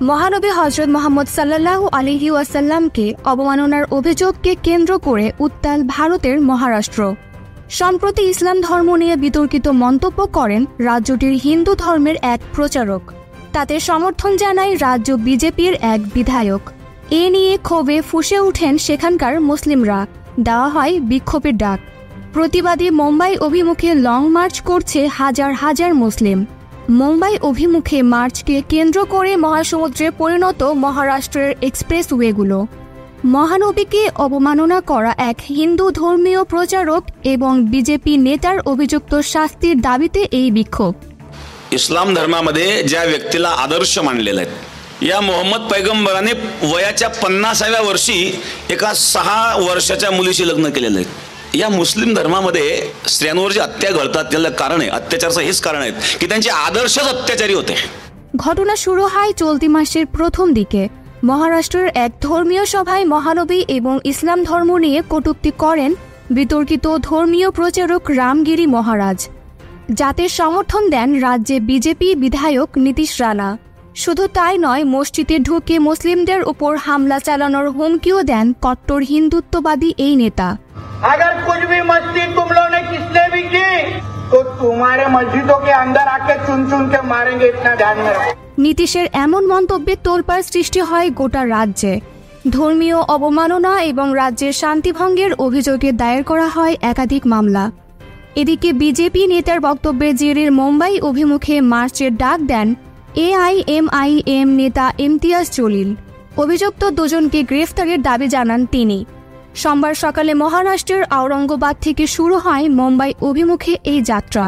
মহানবী হযরত মুহাম্মদ সাল্লাল্লাহু আলাইহি ওয়াসাল্লামকে অবমাননার অভিযোগকে কেন্দ্র করে উত্তাল ভারতের মহারাষ্ট্র। সম্প্রতি ইসলাম ধর্ম নিয়ে বিতর্কিত মন্তব্য করেন রাজ্যটির হিন্দু ধর্মের এক প্রচারক। তাতে সমর্থন জানায় রাজ্য বিজেপির এক বিধায়ক। এ নিয়ে ক্ষোভে ফুঁসে ওঠেন সেখানকার মুসলিমরা। দেওয়া হয় বিক্ষোভের ডাক। প্রতিবাদী মুম্বাই অভিমুখে লং মার্চ করছে হাজার হাজার মুসলিম। মুম্বাই অভিমুখে মার্চকে কেন্দ্র করে মহাসমুদ্রে পরিণত মহারাষ্ট্রের এক্সপ্রেসওয়েগুলো। মহানবীকে অবমাননা করা এক হিন্দু ধর্মীয় প্রচারক এবং বিজেপি নেতার অভিযুক্ত শাস্তির দাবিতে এই বিক্ষোভ। इस्लाम धर्मामध्ये ज्या व्यक्तीला आदर्श मानलेला आहे, या मोहम्मद पैगंबराने वयाच्या 50व्या वर्षी एका 6 वर्षाच्या मुलीशी लग्न केलेलं आहे। या मुस्लिम धर्मामध्ये स्त्रियांवर जे हत्या घडतात त्याला कारण आहे, अत्याचाराचं हेच कारण आहे की त्यांचे आदर्शच अत्याचारी होते। ঘটনা শুরু হয় চলতি মাসের প্রথম দিকে। মহারাষ্ট্রের এক ধর্মীয় সভায় মহানবী এবং ইসলাম ধর্ম নিয়ে কটূক্তি করেন বিতর্কিত ধর্মীয় প্রচারক রামগিরি মহারাজ, যাতে সমর্থন দেন রাজ্যে বিজেপি বিধায়ক নীতিশ রানা। শুধু তাই নয়, মসজিদে ঢুকে মুসলিমদের উপর হামলা চালানোর হুমকিও দেন কট্টর হিন্দুত্ববাদী এই নেতা। अगर कुछ भी मस्ती तुम लोगों ने किसने भी की तो तुम्हारे मस्जिदों के अंदर आके चुन चुन के मारेंगे, इतना ध्यान में रखो। নীতিশের এমন মন্তব্যে তোলপাড় সৃষ্টি হয় গোটা রাজ্যে। ধর্মীয় অবমাননা এবং রাজ্যের শান্তিভঙ্গের অভিযোগে দায়ের করা হয় একাধিক মামলা। এদিকে বিজেপি নেতার বক্তব্যে জেরের মুম্বাই অভিমুখে মার্চের ডাক দেন AIMIM নেতা ইমতিয়াজ জলিল। অভিযুক্ত দুজনকে গ্রেফতারের দাবি জানান তিনি। সোমবার সকালে মহারাষ্ট্রের ঔরঙ্গাবাদ থেকে শুরু হয় মুম্বাই অভিমুখে এই যাত্রা।